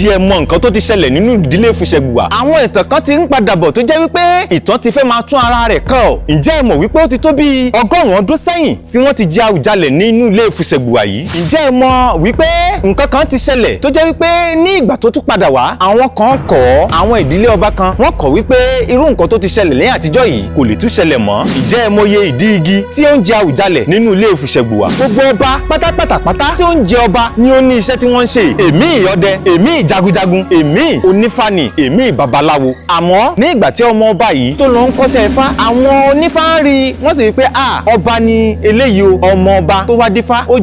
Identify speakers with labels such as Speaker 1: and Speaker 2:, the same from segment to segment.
Speaker 1: ṣé ẹ mọ nǹkan tó ti ṣẹlẹ̀ nínú ìdílé Fusengbuwa? Àwọn ìtàn kan ti ń padà bọ̀ tó jẹ́ wípé ìtàn ti fẹ́ máa tún ara rẹ̀ kàn ọ́. Ǹjẹ́ ẹ mọ̀ wípé ó ti tó bí 100 ọdún sẹ́yìn tí wọ́n ti jẹ Awùjalẹ̀ nínú ilé Fusengbuwa yìí? Ǹjẹ́ ẹ mọ̀ wípé nǹkan kan ti ṣẹlẹ̀ tó jẹ́ wípé ní ìgbà tó tún padà wá àwọn kan kọ̀, àwọn ìdílé ọba kan wọ́n kọ̀ wípé irú nǹkan tó ti ṣẹlẹ̀ ní àtijọ́ yìí kò lè tún ṣẹlẹ̀ mọ́. Ǹjẹ́ ẹ mọye ìdí igi tí ó ń jẹ Awùjalẹ̀ nínú ilé Fusengbuwa? Gbogbo ọba pátápátá tí ó ń jẹ ọba ni ó ní iṣẹ́ tí wọ́n ń ṣe. Èmi ìyọdẹ, èmi ìjagunjagun, èmi onífàní, èmi babaláwo. Àmọ́ ní ìgbà tí ọmọ ọba yìí tó lọ ń kọ́ṣẹ́ ifá, àwọn onífá ń rí wọ́n sì rí pé ọba ni eléyìí o, ọmọ ọba tó wá dífá, ó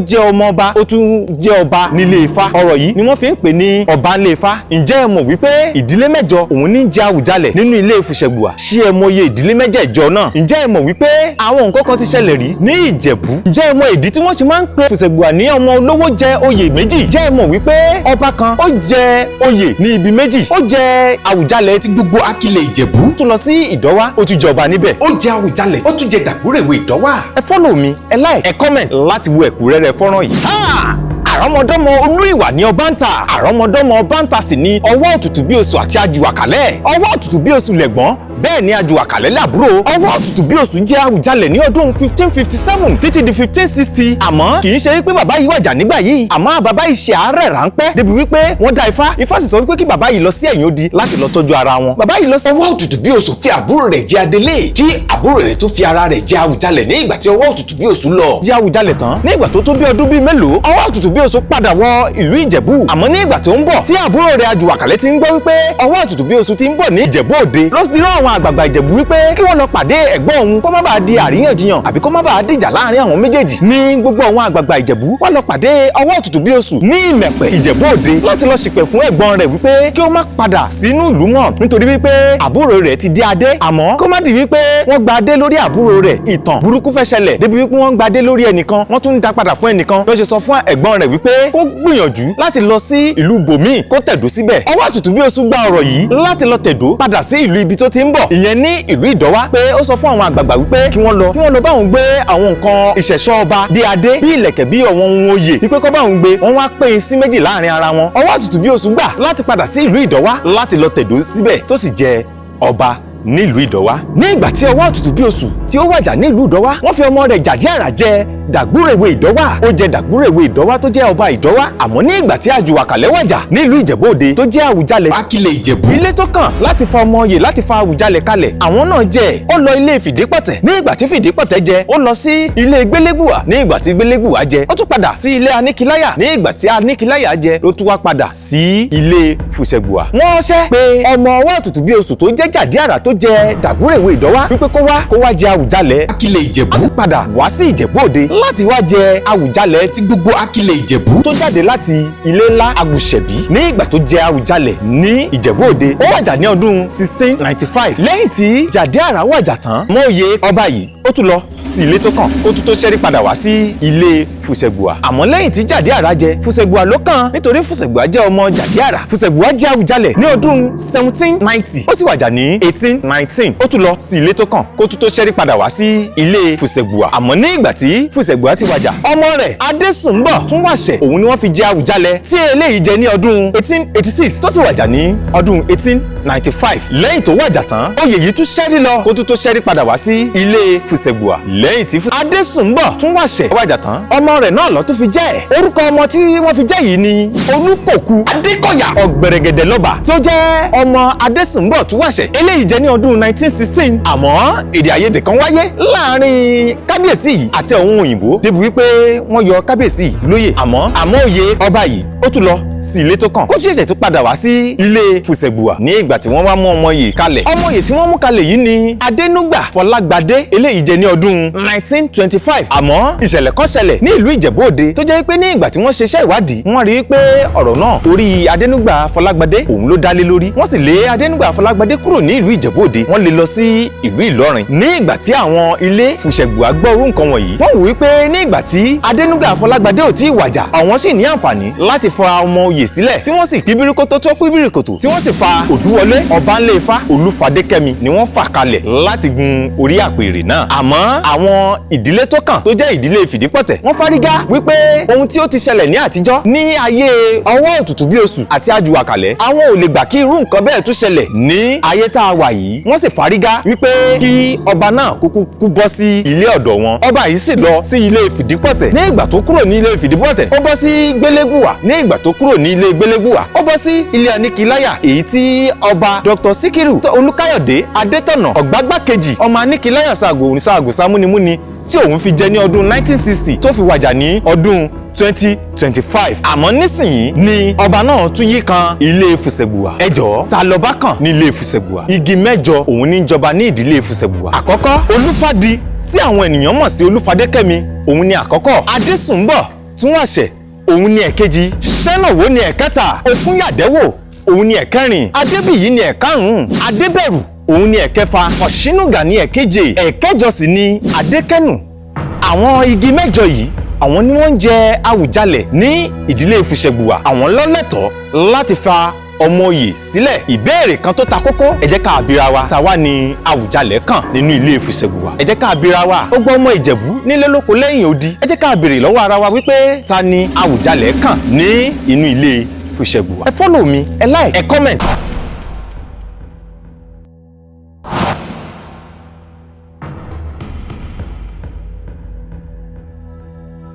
Speaker 1: jẹ́ ọmọ ọba, ó tún jẹ́ ọba nílé ifá. Ọ̀rọ̀ yìí ni wọ́n fi ń pè ní ọba nílé ifá. Ǹjẹ́ ẹ mọ̀ wípé ìdílé mẹ́jọ òun ní jẹ Awùjalẹ̀ nínú ilé Fusengbuwa? Ṣé ẹ mọye ìdílé mẹ́jẹ̀ẹ̀jọ náà? Ǹjẹ́ ẹ mọ̀ wípé àwọn nǹkan kan ti ṣẹlẹ̀ rí ní Ìjẹ̀bú? Ǹjẹ́ ẹ mọ̀ ìdí tí wọ́n ṣe máa ń pe Fusengbuwa ní ọmọ olówó jẹ oyè méjì? Ǹjẹ́ ẹ mọ̀ wípé ọba kan ó jẹ oyè ní ibi méjì? Ó jẹ Awùjalẹ̀ ti gbogbo Akilẹ̀ Ìjẹ̀bú, tó lọ sí Ìdọ́wá, ó tún jẹ ọba níbẹ̀. Ó jẹ Awùjalẹ̀, ó tún jẹ Dàgbúrèwé Ìdọ́wá. Ẹ follow mi, ẹ like, ẹ comment láti wo ẹ̀kúnrẹ́rẹ́ fọ́nrán yìí. Àrọ́mọdọ́mọ Olúìwà ni ọba ń tà, àrọ́mọdọ́mọ ọba ń tà sì ni ọwọ́ òtútù bí oṣù àti Àjùwàkálẹ̀. Ọwọ́ òtútù bí oṣù lẹ̀gbọ́n, bẹ́ẹ̀ ni Àjùwàkálẹ̀ làbúrò. Ọwọ́ òtútù bí oṣù jẹ́ Awùjalẹ̀ ní ọdún 1557 títí di 1560. Àmọ́ kì í ṣe wípé bàbá yìí wàjà nígbà yìí, àmọ́ bàbá yìí ṣe àárẹ̀ ráńpẹ́ débi wípé wọ́n dá Ifá sì sọ wípé kí bàbá yìí lọ sí ẹ̀yìn odi láti lọ tọ́jú ara wọn. Bàbá yìí lọ sí ọwọ́ òtútù bí oṣù fi àbúrò rẹ̀ jẹ Adelé, kí àbúrò rẹ̀ tó fi ara rẹ̀ jẹ Awùjalẹ̀ ní ìgbà tí ọwọ́ òtútù bí oṣù lọ. Jẹ Awùjalẹ̀ tán ní ìgbà tó tó bí ọdún bíi mélòó, ọwọ́ òtútù bí oṣù padà wọ ìlú Ìjẹ̀bú. Àmọ́ ní ìgbà tó ń bọ̀ tí àbúrò rẹ̀ Àjùwàkálẹ̀ ti ń gbọ́ wípé ọwọ́ òtútù bí oṣù ti ń bọ̀ ní Ìjẹ̀bú Òde, ló ti rán àwọn àgbààgbà Ìjẹ̀bú wípé kí wọ́n lọ pàdé ẹ̀gbọ́n òun kó má bàa di àríyànjiyàn àbí kó má bàa dìjà láàrin àwọn méjèèjì. Ní gbogbo àwọn àgbààgbà Ìjẹ̀bú wọ́n lọ pàdé ọwọ́ òtútù bí oṣù ní Ìmẹ̀pẹ̀ Ìjẹ̀bú Òde láti lọ ṣìpẹ̀ fún ẹ̀gbọ́n rẹ̀ wípé kí ó má padà sínú ìlú mọ́ nítorí wípé àbúrò rẹ̀ ti dé adé. Àmọ́ kó má di wípé wọ́n gba adé lórí àbúrò rẹ̀, ìtàn burúkú fẹ́ ṣẹlẹ̀ débi wípé wọ́n gba adé lórí ẹnìkan wọ́n tún ń dá padà fún ẹnìkan. Ló ṣe sọ fún ẹ̀gbọ́n rẹ̀ wípé kó gbìyànjú láti lọ sí ìlú bòmíì kó tẹ̀dó síbẹ̀. Ọwọ́ òtútù bí oṣù gba ọ̀rọ̀ yìí láti lọ tẹ̀dó padà sí ìlú ibi tó ti ń bọ̀, ìyẹn ní ìlú Ìdọ́wá, pé ó sọ fún àwọn àgbààgbà wípé kí wọ́n lọ bá òun gbé àwọn nǹkan ìṣẹ̀ṣọ́ ọba bí adé, bí ìlẹ̀kẹ̀, bí ọ̀wọ́n ohun oyè, wípé kó bá òun gbé. Wọ́n wá pín in sí méjì láàrin ara wọn. Ọwọ́ òtútù bí oṣù gbà láti padà sí ìlú Ìdọ́wá láti lọ tẹ̀dó síbẹ̀ tó sì jẹ ọba nílùú Ìdọ́wá. Ní ìgbà tí ọwọ́ òtútù bí oṣù tí ó wàjà nílùú Ìdọ́wá, wọ́n fi ọmọ rẹ̀ Jàgíàrà jẹ Dàgbúrèwé Ìdọ́wá. Ó jẹ Dàgbúrèwé Ìdọ́wá tó jẹ́ ọba Ìdọ́wá. Àmọ́ ní ìgbà tí Àjùwàkálẹ̀ wàjà nílùú Ìjẹ̀bú Òde tó jẹ́ Awùjalẹ̀ Akilẹ̀ Ìjẹ̀bú, ilé tó kàn láti fa ọmọ oyè láti fa Awùjalẹ̀ kalẹ̀ àwọn náà jẹ. Ó lọ ilé Fìdípọ̀tẹ̀ ní ìgbà tí Fìdípọ̀tẹ̀ jẹ, ó lọ sí ilé Gbélégbùwà ní ìgbà tí Gbélégbùwà jẹ, ó tún padà sí ilé Aníkiláyà ní ìgbà tí Aníkiláyà jẹ, ló tún wá padà sí ilé Fusengbuwa. Wọ́n ṣẹ́ pé ọmọ ọwọ́ òtútù bí oṣù tó jẹ́ Jàgíàrà tó jẹ Dàgbúrèwé Ìdọ́wá wípé kó wá jẹ Awùjalẹ̀ Akilẹ̀ Ìjẹ̀bú, á sì padà wá sí Ìjẹ̀bú Òde láti wá jẹ Awùjalẹ̀ ti gbogbo Akilẹ̀ Ìjẹ̀bú tó jáde láti ilé ńlá Agùṣẹ̀bí ní ìgbà tó jẹ Awùjalẹ̀ ní Ìjẹ̀bú Òde. Ó wàjà ní ọdún 1695. Lẹ́yìn tí Jàgíàrà wàjà tán mọ́ oyè ọba yìí, ó tún lọ sí ilé tó kàn kó tún tó ṣẹ́rí padà wá sí ilé Fusengbuwa. Àmọ́ lẹ́yìn tí Jàgíàrà jẹ, Fusengbuwa ló kàn nítorí Fusengbuwa jẹ́ ọmọ Jàgíàrà. Fusengbuwa jẹ Awùjalẹ̀ ní ọdún 1790, ó sì wàjà ní 1819. Ó tún lọ sí ilé tó kàn kó tún tó ṣẹ́rí padà wá sí ilé Fusengbuwa. Àmọ́ ní ìgbà tí Fusengbuwa ti wàjà, ọmọ rẹ̀ Adésùnbọ̀ tún wàṣẹ̀, òun ni wọ́n fi jẹ Awùjalẹ̀ tí eléyìí jẹ ní ọdún 1886 tó sì wàjà ní ọdún 1895. Lẹ́yìn tó wàjà tán, oyè yìí tún ṣẹ́rí lọ kó tún tó ṣẹ́rí padà wá sí ilé Fusengbuwa. Lẹ́yìn tí Adésùnbọ̀ tún wàṣẹ̀ wàjà tán, ọmọ rẹ̀ náà ló tún fi jẹ́. Orúkọ ọmọ tí wọ́n fi jẹ́ yìí ni Olúkòkú Adékọ̀yà Ọ̀gbẹ̀rẹ̀gẹ̀dẹ̀ lọ́ba tí ó jẹ́ ọmọ Adésùnbọ̀ tún wàṣẹ̀. Eléyìí jẹ ní ọdún 1916. Àmọ́ èdè àìyedè kan wáyé láàrin kábíyèsí yìí àti àwọn òyìnbó débi wípé wọ́n yọ kábíyèsí yìí lóyè. Àmọ́ oyè ọba yìí ó tún lọ sí ilé tó kàn kó tún ṣẹ̀ṣẹ̀ tún padà wá sí ilé Fusengbuwa ní ìgbà tí wọ́n wá mú ọmọ yìí kalẹ̀. Ọmọ yìí tí wọ́n mú kalẹ̀ yìí ni Adénúgbà Fọlágbadé, eléyìí jẹ ní ọdún 1925. Àmọ́ ìṣẹ̀lẹ̀ kan ṣẹlẹ̀ ní ìlú Ìjẹ̀bú Òde tó jẹ́ pé ní ìgbà tí wọ́n ṣe iṣẹ́ ìwádìí wọ́n rí pé ọ̀rọ̀ náà orí Adénúgbà Fọlágbadé òun ló dálé lórí. Wọ́n sì lé Adénúgbà Fọlágbadé kúrò ní ìlú Ìjẹ̀bú Òde, wọ́n lé lọ sí ìlú Ìlọrin. Ní ìgbà tí àwọn ilé Fusengbuwa gbọ́ orú nǹkan wọ̀nyí, wọ́n wò wípé ní ìgbà tí Adénúgbà Fọlágbadé ò tí ì wàjà, àwọn sì ní àǹfààní láti fa ọmọ oyè sílẹ̀ tí wọ́n sì píbíríkótó tó píbíríkòtò tí wọ́n sì fa Òdúwọlé Ọbánlé Ifá Olúfadékẹ́mi ni wọ́n fà kalẹ̀ láti gun orí àpèrè náà. àmọ́ àwọn ìdílé tó kàn tó jẹ́ ìdílé Fìdípọ̀tẹ̀ wọ́n fárígá wípé ohun tí ó ti ṣẹlẹ̀ ní àtijọ́ ní ayé ọwọ́ òtútù bí oṣù àti Àjùwàkàlẹ̀ àwọn ò lè gbà kí irú nǹkan bẹ́ẹ̀ tún ṣẹlẹ̀ ní ayé tá a wà yìí. wọ́n sì fárígá wípé kí ọba náà kúkú bọ́ sí ilé ọ̀dọ̀ wọn. ọba yìí sì lọ sí ilé Fìdípọ̀tẹ̀. ní ìgbà tó kúrò ní ilé Fìdípọ̀tẹ̀ ó bọ́ sí Gbélégbùwà. ní ìgbà tó kúrò ní ilé Gbélégbùwà ó bọ́ sí ilé Aníkiláyà èyí tí ọba Dr. Síkírù Olúkáyọ̀dé Adétọ̀nà Ọ̀gbágbá kejì ọmọ Aníkiláyà Ṣàngó Sámúnimúni tí òun fi jẹ ní ọdún 1960 tó fi wàjà ní ọdún 2025. àmọ́ nísìnyí ni ọba náà tún yí kan ilé Fusengbuwa. ẹ jọ̀ọ́ ta lọba kàn ní ilé Fusengbuwa? igi mẹ́jọ òun ní jọba ní ìdílé Fusengbuwa. àkọ́kọ́ Olúfádì tí àwọn ènìyàn mọ̀ sí Olúfadékẹ́mi òun ni àkọ́kọ́. Adésùnbọ̀ Túnwàṣẹ̀ òun ni ẹ̀kejì. Ṣẹ́nàwó ni ẹ̀kẹta. Òkúnyàdẹ́wò òun ni ẹ̀kẹrin. Adébíyì ni ẹ̀karùn-ún. Adébẹ̀rù òun ni ẹ̀kẹfà. Ọ̀ṣínúgà ni ẹ̀keje. ẹ̀kẹjọ sì ni Adékẹ́nù. àwọn igi mẹ́jọ yìí àwọn ni wọ́n ń jẹ Awùjalẹ̀ ní ìdílé Fusengbuwa. àwọn lọ́lẹ́tọ̀ọ́ láti fa ọmọ oyè sílẹ̀. ìbéèrè kan tó ta kókó ẹ jẹ́ ká bira wa ta wá ní Awùjalẹ̀ kàn nínú ilé Fusengbuwa. ẹ jẹ́ ká bira wa ó gbọ́ ọmọ Ìjẹ̀bú nílé lóko lẹ́yìn odi. ẹ jẹ́ ká béèrè lọ́wọ́ ara wa wípé ta ni Awùjalẹ̀ kàn ní inú ilé Fusengbuwa. ẹ follow mi ẹ like ẹ comment.